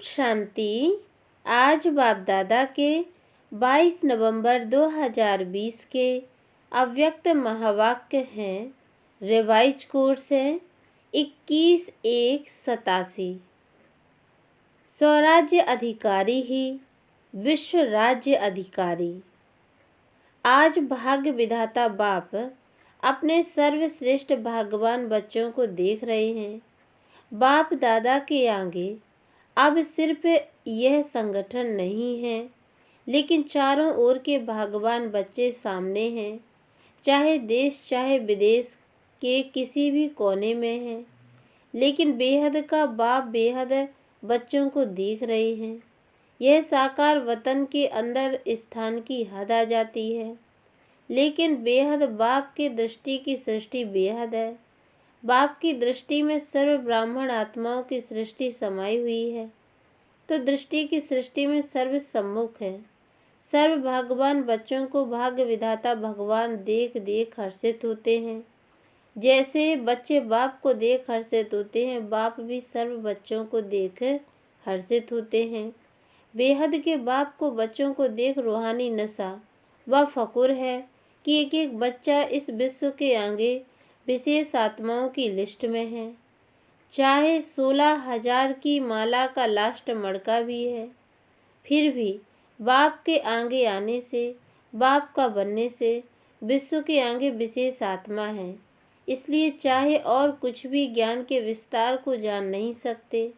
शांति। आज बाप दादा के 22 नवंबर 2020 के अव्यक्त महावाक्य हैं। रिवाइज कोर्स है 21/1/87। स्वराज्य अधिकारी ही विश्व राज्य अधिकारी। आज भाग्य विधाता बाप अपने सर्वश्रेष्ठ भाग्यवान बच्चों को देख रहे हैं। बाप दादा के आगे अब सिर्फ यह संगठन नहीं है, लेकिन चारों ओर के भाग्यवान बच्चे सामने हैं, चाहे देश चाहे विदेश के किसी भी कोने में हैं। लेकिन बेहद का बाप बेहद बच्चों को देख रहे हैं। यह साकार वतन के अंदर स्थान की हद आ जाती है, लेकिन बेहद बाप की दृष्टि की सृष्टि बेहद है। बाप की दृष्टि में सर्व ब्राह्मण आत्माओं की सृष्टि समाई हुई है, तो दृष्टि की सृष्टि में सर्व सम्मुख है। सर्व भाग्यवान बच्चों को भाग्य विधाता भगवान देख देख हर्षित होते हैं। जैसे बच्चे बाप को देख हर्षित होते हैं, बाप भी सर्व बच्चों को देख हर्षित होते हैं। बेहद के बाप को बच्चों को देख रूहानी नशा व फकुर है कि एक एक बच्चा इस विश्व के आगे विशेष आत्माओं की लिस्ट में है। चाहे 16,000 की माला का लास्ट मड़का भी है, फिर भी बाप के आगे आने से, बाप का बनने से विश्व के आगे विशेष आत्मा है। इसलिए चाहे और कुछ भी ज्ञान के विस्तार को जान नहीं सकते,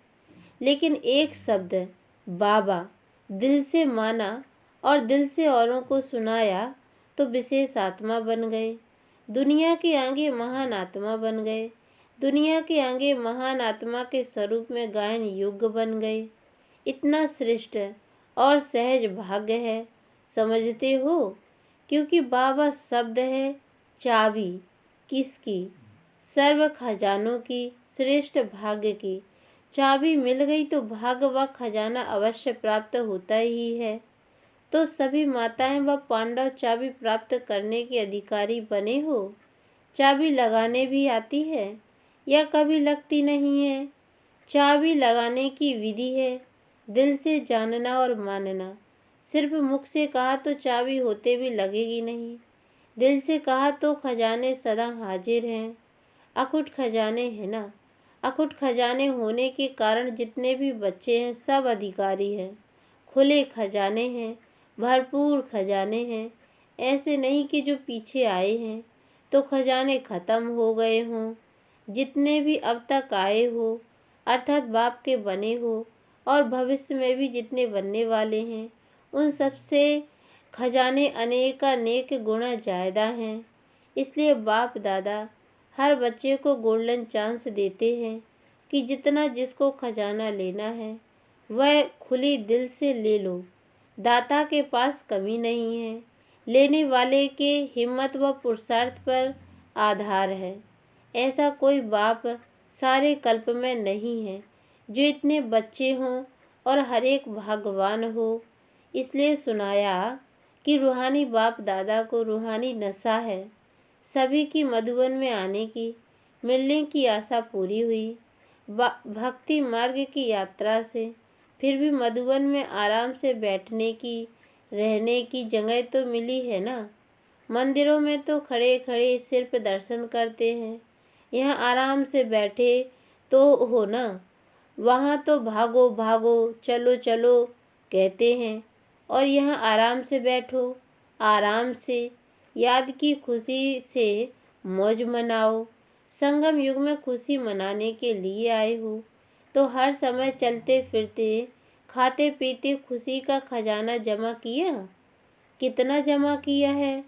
लेकिन एक शब्द बाबा दिल से माना और दिल से औरों को सुनाया तो विशेष आत्मा बन गए। दुनिया के आगे महान आत्मा बन गए। दुनिया के आगे महान आत्मा के स्वरूप में गायन योग्य बन गए। इतना श्रेष्ठ और सहज भाग्य है, समझते हो? क्योंकि बाबा शब्द है चाबी किसकी? सर्व खजानों की, श्रेष्ठ भाग्य की। चाबी मिल गई तो भाग्य व खजाना अवश्य प्राप्त होता ही है। तो सभी माताएं व पांडव चाबी प्राप्त करने के अधिकारी बने हो। चाबी लगाने भी आती है या कभी लगती नहीं है? चाबी लगाने की विधि है दिल से जानना और मानना। सिर्फ मुख से कहा तो चाबी होते भी लगेगी नहीं। दिल से कहा तो खजाने सदा हाजिर हैं। अखुट खजाने हैं ना। अखुट खजाने होने के कारण जितने भी बच्चे हैं सब अधिकारी हैं। खुले खजाने हैं, भरपूर खजाने हैं। ऐसे नहीं कि जो पीछे आए हैं तो खजाने खत्म हो गए हों। जितने भी अब तक आए हो, अर्थात बाप के बने हो, और भविष्य में भी जितने बनने वाले हैं, उन सबसे खजाने अनेकानेक गुणा ज़्यादा हैं। इसलिए बाप दादा हर बच्चे को गोल्डन चांस देते हैं कि जितना जिसको खजाना लेना है वह खुली दिल से ले लो। दाता के पास कमी नहीं है, लेने वाले के हिम्मत व पुरुषार्थ पर आधार है। ऐसा कोई बाप सारे कल्प में नहीं है जो इतने बच्चे हों और हर एक भाग्यवान हो। इसलिए सुनाया कि रूहानी बाप दादा को रूहानी नशा है। सभी की मधुबन में आने की, मिलने की आशा पूरी हुई। भक्ति मार्ग की यात्रा से फिर भी मधुबन में आराम से बैठने की, रहने की जगह तो मिली है ना। मंदिरों में तो खड़े खड़े सिर्फ दर्शन करते हैं, यहाँ आराम से बैठे तो हो ना। वहाँ तो भागो भागो चलो चलो कहते हैं, और यहाँ आराम से बैठो, आराम से याद की खुशी से मौज मनाओ। संगम युग में खुशी मनाने के लिए आए हो तो हर समय चलते फिरते खाते पीते खुशी का खजाना जमा किया। कितना जमा किया है?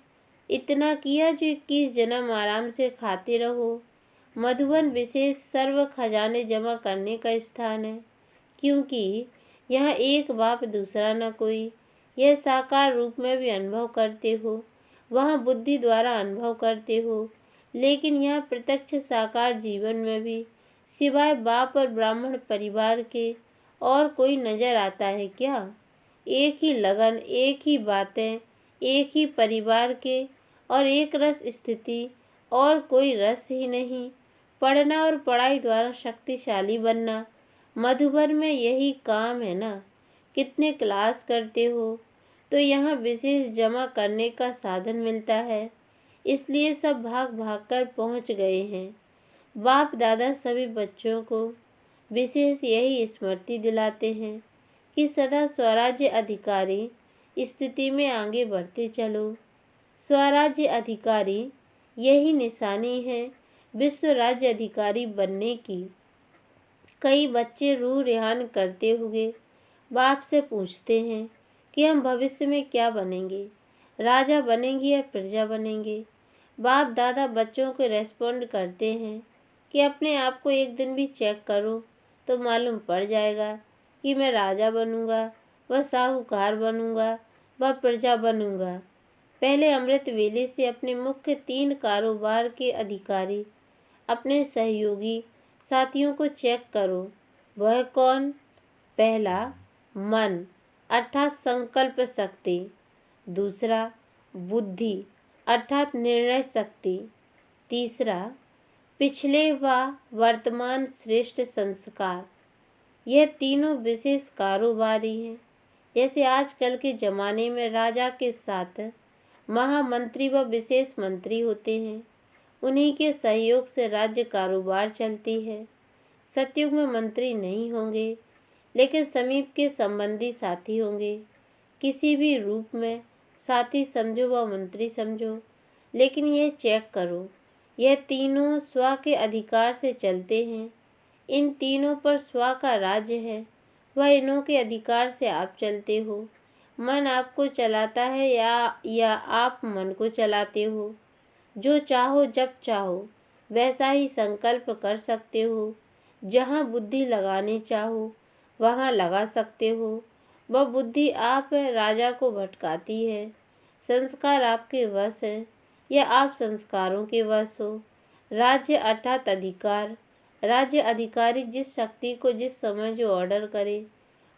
इतना किया जो 21 जन्म आराम से खाते रहो। मधुबन विशेष सर्व खजाने जमा करने का स्थान है, क्योंकि यहाँ एक बाप दूसरा न कोई। यह साकार रूप में भी अनुभव करते हो, वहाँ बुद्धि द्वारा अनुभव करते हो, लेकिन यहाँ प्रत्यक्ष साकार जीवन में भी सिवाय बाप और ब्राह्मण परिवार के और कोई नजर आता है क्या? एक ही लगन, एक ही बातें, एक ही परिवार के और एक रस स्थिति, और कोई रस ही नहीं। पढ़ना और पढ़ाई द्वारा शक्तिशाली बनना, मधुबन में यही काम है ना। कितने क्लास करते हो? तो यहाँ विशेष जमा करने का साधन मिलता है, इसलिए सब भाग भाग कर पहुँच गए हैं। बाप दादा सभी बच्चों को विशेष यही स्मृति दिलाते हैं कि सदा स्वराज्य अधिकारी स्थिति में आगे बढ़ते चलो। स्वराज्य अधिकारी यही निशानी है विश्व राज्य अधिकारी बनने की। कई बच्चे रूह रेहान करते हुए बाप से पूछते हैं कि हम भविष्य में क्या बनेंगे, राजा बनेंगे या प्रजा बनेंगे। बाप दादा बच्चों को रेस्पॉन्ड करते हैं कि अपने आप को एक दिन भी चेक करो तो मालूम पड़ जाएगा कि मैं राजा बनूंगा, व साहूकार बनूंगा, व प्रजा बनूंगा। पहले अमृत वेले से अपने मुख्य 3 कारोबार के अधिकारी अपने सहयोगी साथियों को चेक करो। वह कौन? पहला, मन अर्थात संकल्प शक्ति। दूसरा, बुद्धि अर्थात निर्णय शक्ति। तीसरा, पिछले व वर्तमान श्रेष्ठ संस्कार। यह तीनों विशेष कारोबारी हैं। जैसे आजकल के ज़माने में राजा के साथ महामंत्री व विशेष मंत्री होते हैं, उन्हीं के सहयोग से राज्य कारोबार चलती है। सतयुग में मंत्री नहीं होंगे, लेकिन समीप के संबंधी साथी होंगे। किसी भी रूप में साथी समझो व मंत्री समझो, लेकिन यह चेक करो, यह तीनों स्व के अधिकार से चलते हैं। इन तीनों पर स्व का राज्य है, वह इन्हों के अधिकार से आप चलते हो। मन आपको चलाता है या आप मन को चलाते हो। जो चाहो जब चाहो वैसा ही संकल्प कर सकते हो। जहाँ बुद्धि लगानी चाहो वहाँ लगा सकते हो। वह बुद्धि आप राजा को भटकाती है। संस्कार आपके वश हैं या आप संस्कारों के वश हो। राज्य अर्थात अधिकार। राज्य अधिकारी जिस शक्ति को जिस समय जो ऑर्डर करे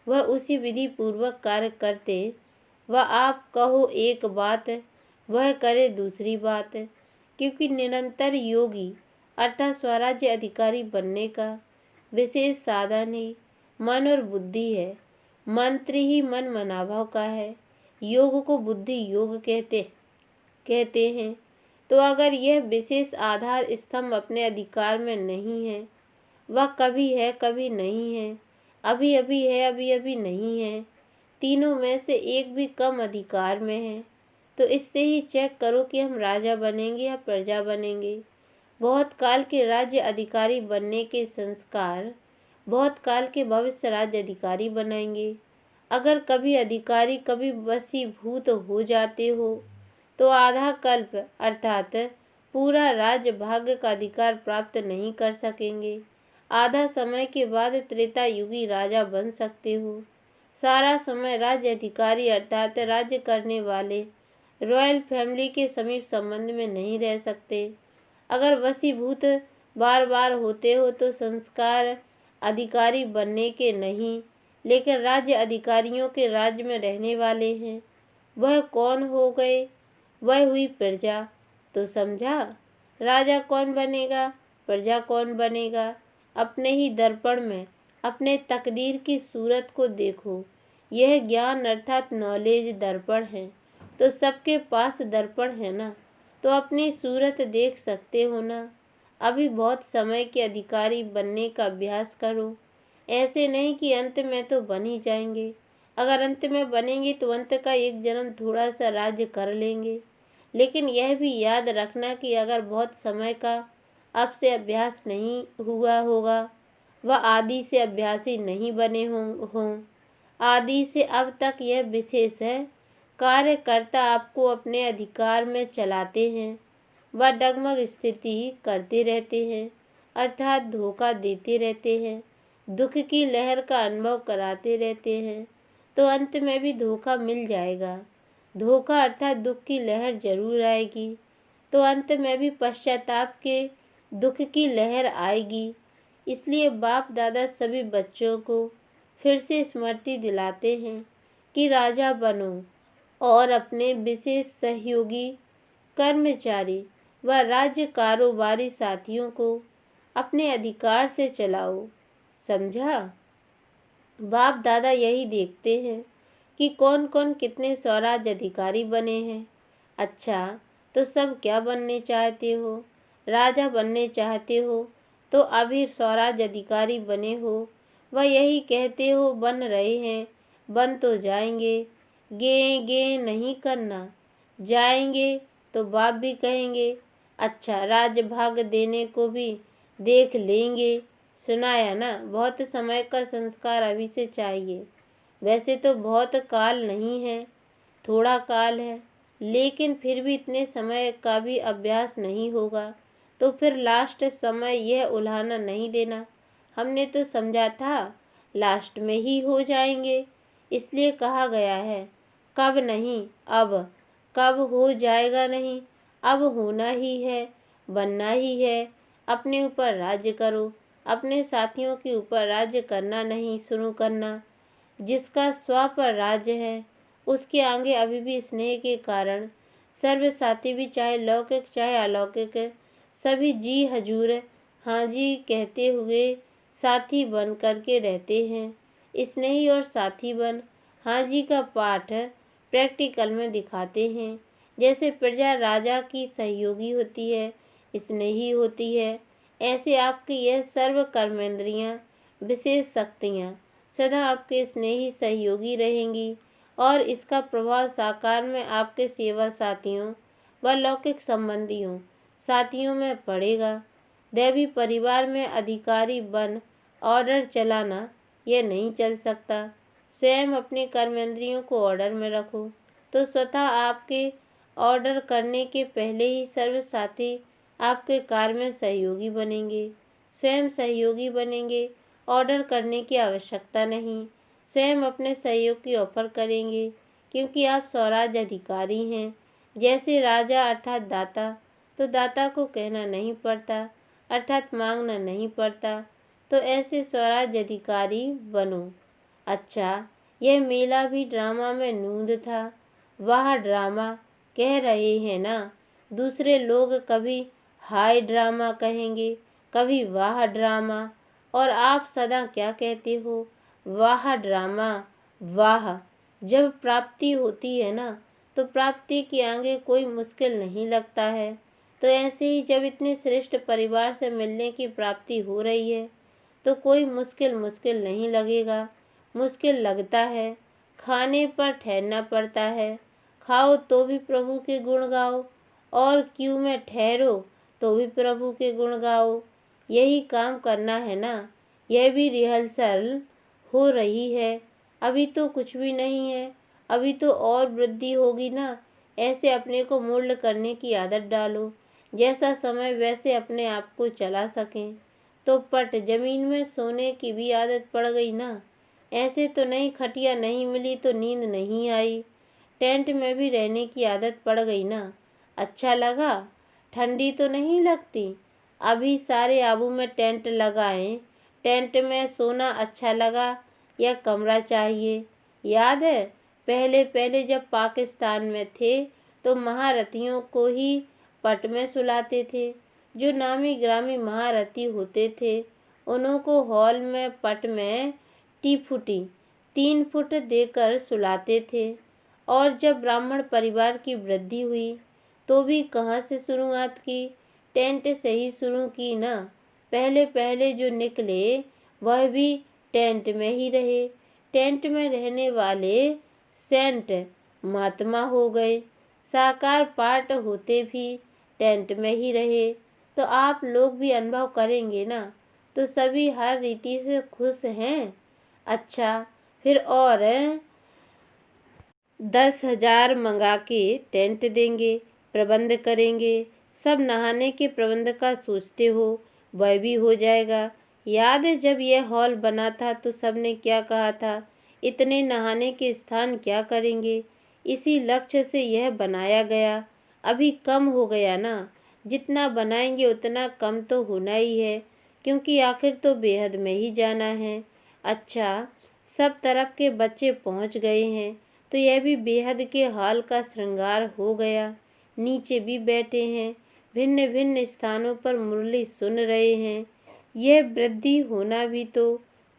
वह उसी विधि पूर्वक कार्य करते। वह आप कहो एक बात, वह करे दूसरी बात। क्योंकि निरंतर योगी अर्थात स्वराज्य अधिकारी बनने का विशेष साधन ही मन और बुद्धि है। मंत्र ही मन मनाभाव का है। योग को बुद्धि योग कहते हैं। तो अगर यह विशेष आधार स्तंभ अपने अधिकार में नहीं है, वह कभी है कभी नहीं है, अभी अभी है अभी अभी नहीं है, तीनों में से एक भी कम अधिकार में है, तो इससे ही चेक करो कि हम राजा बनेंगे या प्रजा बनेंगे। बहुत काल के राज्य अधिकारी बनने के संस्कार बहुत काल के भविष्य राज्य अधिकारी बनाएंगे। अगर कभी अधिकारी कभी वशीभूत हो जाते हो तो आधा कल्प अर्थात पूरा राज्य भाग्य का अधिकार प्राप्त नहीं कर सकेंगे। आधा समय के बाद त्रेता युगी राजा बन सकते हो। सारा समय राज्य अधिकारी अर्थात राज्य करने वाले रॉयल फैमिली के समीप संबंध में नहीं रह सकते। अगर वशीभूत बार बार होते हो तो संस्कार अधिकारी बनने के नहीं, लेकिन राज्य अधिकारियों के राज्य में रहने वाले हैं। वह कौन हो गए? वह हुई प्रजा। तो समझा, राजा कौन बनेगा, प्रजा कौन बनेगा। अपने ही दर्पण में अपने तकदीर की सूरत को देखो। यह ज्ञान अर्थात नॉलेज दर्पण है। तो सबके पास दर्पण है ना, तो अपनी सूरत देख सकते हो ना। अभी बहुत समय के अधिकारी बनने का अभ्यास करो। ऐसे नहीं कि अंत में तो बन ही जाएंगे। अगर अंत में बनेंगे तो अंत का एक जन्म थोड़ा सा राज्य कर लेंगे। लेकिन यह भी याद रखना कि अगर बहुत समय का अब से अभ्यास नहीं हुआ होगा, वह आदि से अभ्यासी नहीं बने हों। आदि से अब तक यह विशेष है, कार्यकर्ता आपको अपने अधिकार में चलाते हैं। वह डगमग स्थिति करते रहते हैं अर्थात धोखा देते रहते हैं, दुख की लहर का अनुभव कराते रहते हैं, तो अंत में भी धोखा मिल जाएगा। धोखा अर्थात दुख की लहर जरूर आएगी, तो अंत में भी पश्चाताप के दुख की लहर आएगी। इसलिए बाप दादा सभी बच्चों को फिर से स्मृति दिलाते हैं कि राजा बनो और अपने विशेष सहयोगी कर्मचारी व राज्य कारोबारी साथियों को अपने अधिकार से चलाओ। समझा? बाप दादा यही देखते हैं कि कौन कौन कितने स्वराज अधिकारी बने हैं। अच्छा, तो सब क्या बनने चाहते हो? राजा बनने चाहते हो तो अभी स्वराज अधिकारी बने हो। वह यही कहते हो बन रहे हैं, बन तो जाएंगे। गे गे नहीं करना, जाएंगे तो बाप भी कहेंगे अच्छा राजभाग देने को भी देख लेंगे। सुनाया ना, बहुत समय का संस्कार अभी से चाहिए। वैसे तो बहुत काल नहीं है, थोड़ा काल है, लेकिन फिर भी इतने समय का भी अभ्यास नहीं होगा तो फिर लास्ट समय यह उल्हाना नहीं देना। हमने तो समझा था लास्ट में ही हो जाएंगे, इसलिए कहा गया है कब नहीं अब। कब हो जाएगा नहीं, अब होना ही है, बनना ही है। अपने ऊपर राज्य करो, अपने साथियों के ऊपर राज्य करना नहीं शुरू करना। जिसका स्व पर राज्य है उसके आगे अभी भी स्नेह के कारण सर्व साथी भी चाहे लौकिक चाहे अलौकिक सभी जी हजूर हाँ जी कहते हुए साथी बन करके रहते हैं। स्नेही और साथी बन हाँ जी का पाठ प्रैक्टिकल में दिखाते हैं। जैसे प्रजा राजा की सहयोगी होती है, स्नेही होती है, ऐसे आपकी यह सर्व कर्मेंद्रियाँ विशेष शक्तियाँ सदा आपके स्नेही सहयोगी रहेंगी और इसका प्रभाव साकार में आपके सेवा साथियों व लौकिक संबंधियों साथियों में पड़ेगा। दैवी परिवार में अधिकारी बन ऑर्डर चलाना यह नहीं चल सकता। स्वयं अपने कर्मेंद्रियों को ऑर्डर में रखो तो स्वतः आपके ऑर्डर करने के पहले ही सर्व साथी आपके कार्य में सहयोगी बनेंगे। स्वयं सहयोगी बनेंगे, ऑर्डर करने की आवश्यकता नहीं। स्वयं अपने सहयोग की ऑफर करेंगे क्योंकि आप स्वराज अधिकारी हैं। जैसे राजा अर्थात दाता, तो दाता को कहना नहीं पड़ता अर्थात मांगना नहीं पड़ता, तो ऐसे स्वराज अधिकारी बनो। अच्छा, यह मेला भी ड्रामा में नूंद था। वह ड्रामा कह रहे हैं ना, दूसरे लोग कभी हाय ड्रामा कहेंगे, कभी वाह ड्रामा, और आप सदा क्या कहते हो? वाह ड्रामा। वाह। जब प्राप्ति होती है ना तो प्राप्ति के आगे कोई मुश्किल नहीं लगता है। तो ऐसे ही जब इतने श्रेष्ठ परिवार से मिलने की प्राप्ति हो रही है तो कोई मुश्किल नहीं लगेगा। मुश्किल लगता है, खाने पर ठहरना पड़ता है। खाओ तो भी प्रभु के गुण गाओ और क्यू में ठहरो तो भी प्रभु के गुण गाओ। यही काम करना है ना। यह भी रिहर्सल हो रही है, अभी तो कुछ भी नहीं है, अभी तो और वृद्धि होगी ना। ऐसे अपने को मोल्ड करने की आदत डालो, जैसा समय वैसे अपने आप को चला सकें। तो पट जमीन में सोने की भी आदत पड़ गई ना। ऐसे तो नहीं खटिया नहीं मिली तो नींद नहीं आई। टेंट में भी रहने की आदत पड़ गई ना। अच्छा लगा? ठंडी तो नहीं लगती? अभी सारे आबू में टेंट लगाएं। टेंट में सोना अच्छा लगा या कमरा चाहिए? याद है पहले पहले जब पाकिस्तान में थे तो महारथियों को ही पट में सुलाते थे। जो नामी ग्रामी महारथी होते थे उन्हों को हॉल में पट में टी 3 फुट देकर सुलाते थे। और जब ब्राह्मण परिवार की वृद्धि हुई तो भी कहाँ से शुरुआत की? टेंट से ही शुरू की ना। पहले पहले जो निकले वह भी टेंट में ही रहे। टेंट में रहने वाले सेंट महात्मा हो गए। साकार पाठ होते भी टेंट में ही रहे। तो आप लोग भी अनुभव करेंगे ना। तो सभी हर रीति से खुश हैं। अच्छा, फिर और 10,000 मंगा के टेंट देंगे, प्रबंध करेंगे। सब नहाने के प्रबंध का सोचते हो, वह भी हो जाएगा। याद है जब यह हॉल बना था तो सबने क्या कहा था? इतने नहाने के स्थान क्या करेंगे? इसी लक्ष्य से यह बनाया गया। अभी कम हो गया ना। जितना बनाएंगे उतना कम तो होना ही है, क्योंकि आखिर तो बेहद में ही जाना है। अच्छा, सब तरफ के बच्चे पहुंच गए हैं तो यह भी बेहद के हाल का श्रृंगार हो गया। नीचे भी बैठे हैं, भिन्न भिन्न स्थानों पर मुरली सुन रहे हैं। यह वृद्धि होना भी तो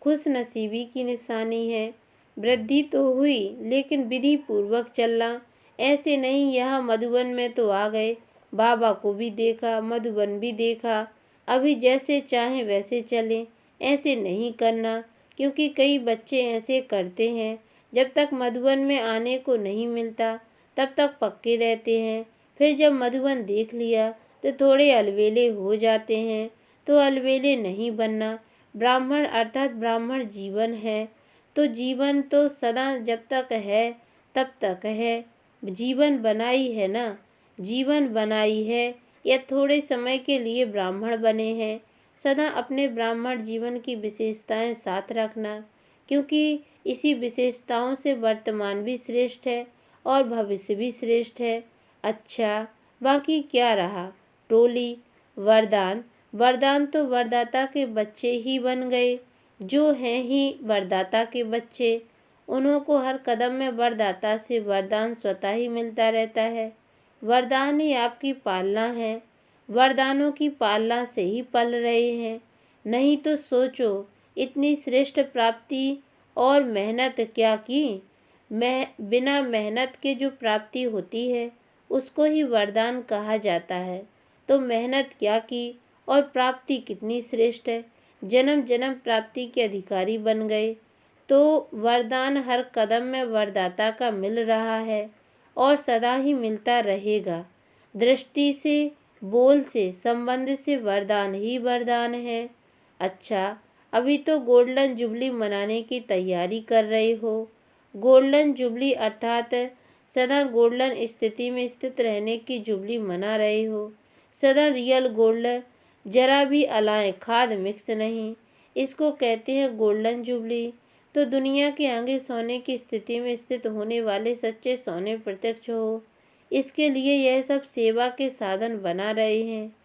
खुश नसीबी की निशानी है। वृद्धि तो हुई लेकिन विधि पूर्वक चलना। ऐसे नहीं यहाँ मधुबन में तो आ गए, बाबा को भी देखा, मधुबन भी देखा, अभी जैसे चाहें वैसे चलें, ऐसे नहीं करना। क्योंकि कई बच्चे ऐसे करते हैं, जब तक मधुबन में आने को नहीं मिलता तब तक पक्के रहते हैं, फिर जब मधुबन देख लिया तो थोड़े अलबेले हो जाते हैं। तो अलबेले नहीं बनना। ब्राह्मण अर्थात ब्राह्मण जीवन है, तो जीवन तो सदा जब तक है तब तक है। जीवन बनाई है ना, जीवन बनाई है या थोड़े समय के लिए ब्राह्मण बने हैं। सदा अपने ब्राह्मण जीवन की विशेषताएं साथ रखना, क्योंकि इसी विशेषताओं से वर्तमान भी श्रेष्ठ है और भविष्य भी श्रेष्ठ है। अच्छा, बाकी क्या रहा? टोली, वरदान। वरदान तो वरदाता के बच्चे ही बन गए, जो हैं ही वरदाता के बच्चे। उन्हों को हर कदम में वरदाता से वरदान स्वतः ही मिलता रहता है। वरदान ही आपकी पालना है। वरदानों की पालना से ही पल रहे हैं। नहीं तो सोचो, इतनी श्रेष्ठ प्राप्ति और मेहनत क्या की। बिना मेहनत के जो प्राप्ति होती है उसको ही वरदान कहा जाता है। तो मेहनत क्या की और प्राप्ति कितनी श्रेष्ठ है। जन्म जन्म प्राप्ति के अधिकारी बन गए। तो वरदान हर कदम में वरदाता का मिल रहा है और सदा ही मिलता रहेगा। दृष्टि से, बोल से, संबंध से वरदान ही वरदान है। अच्छा, अभी तो गोल्डन जुबली मनाने की तैयारी कर रहे हो। गोल्डन जुबली अर्थात सदा गोल्डन स्थिति में स्थित रहने की जुबली मना रहे हो। सदा रियल गोल्ड, जरा भी अलाए खाद मिक्स नहीं, इसको कहते हैं गोल्डन जुबली। तो दुनिया के आगे सोने की स्थिति में स्थित होने वाले सच्चे सोने प्रत्यक्ष हो, इसके लिए यह सब सेवा के साधन बना रहे हैं।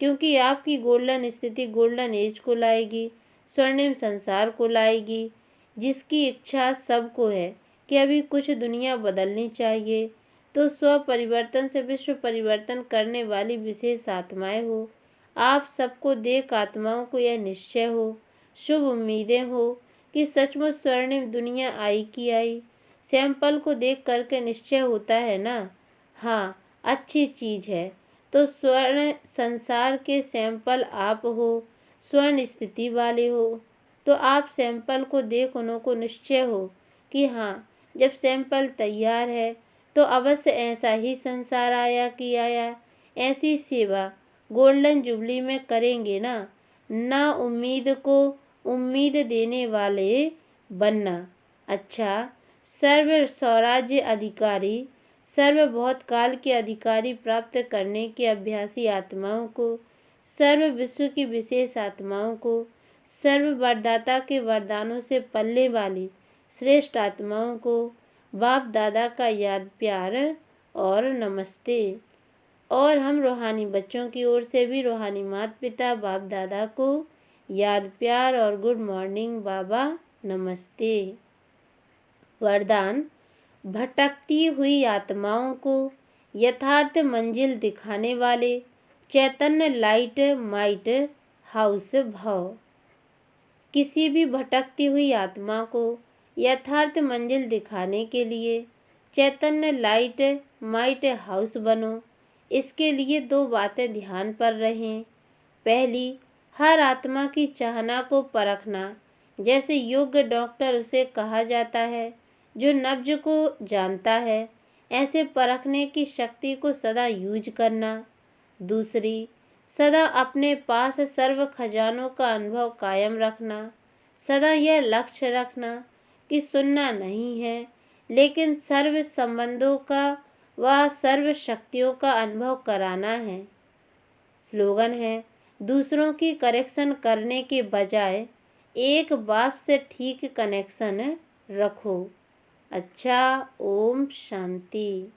क्योंकि आपकी गोल्डन स्थिति गोल्डन एज को लाएगी, स्वर्णिम संसार को लाएगी, जिसकी इच्छा सबको है कि अभी कुछ दुनिया बदलनी चाहिए। तो स्व परिवर्तन से विश्व परिवर्तन करने वाली विशेष आत्माएं हो। आप सबको देख आत्माओं को यह निश्चय हो, शुभ उम्मीदें हो कि सचमुच स्वर्णिम दुनिया आई की आई। सैंपल को देख करके निश्चय होता है ना, हाँ अच्छी चीज़ है। तो स्वर्ण संसार के सैंपल आप हो, स्वर्ण स्थिति वाले हो। तो आप सैंपल को देख उन्हों को निश्चय हो कि हाँ, जब सैंपल तैयार है तो अवश्य ऐसा ही संसार आया कि आया। ऐसी सेवा गोल्डन जुबली में करेंगे ना उम्मीद को उम्मीद देने वाले बनना। अच्छा, सर्व स्वराज्य अधिकारी, सर्व बहुत काल के अधिकारी प्राप्त करने के अभ्यासी आत्माओं को, सर्व विश्व की विशेष आत्माओं को, सर्व वरदाता के वरदानों से पलने वाली श्रेष्ठ आत्माओं को बाप दादा का याद प्यार और नमस्ते। और हम रूहानी बच्चों की ओर से भी रूहानी माता पिता बाप दादा को याद प्यार और गुड मॉर्निंग बाबा नमस्ते। वरदान। भटकती हुई आत्माओं को यथार्थ मंजिल दिखाने वाले चैतन्य लाइट माइट हाउस भव। किसी भी भटकती हुई आत्मा को यथार्थ मंजिल दिखाने के लिए चैतन्य लाइट माइट हाउस बनो। इसके लिए दो बातें ध्यान पर रहें। पहली, हर आत्मा की चाहना को परखना, जैसे योग्य डॉक्टर उसे कहा जाता है, जो नब्ज को जानता है। ऐसे परखने की शक्ति को सदा यूज करना। दूसरी, सदा अपने पास सर्व खजानों का अनुभव कायम रखना। सदा यह लक्ष्य रखना कि सुनना नहीं है, लेकिन सर्व संबंधों का व सर्व शक्तियों का अनुभव कराना है। स्लोगन है, दूसरों की करेक्शन करने के बजाय एक बाप से ठीक कनेक्शन रखो। अच्छा, ओम शांति।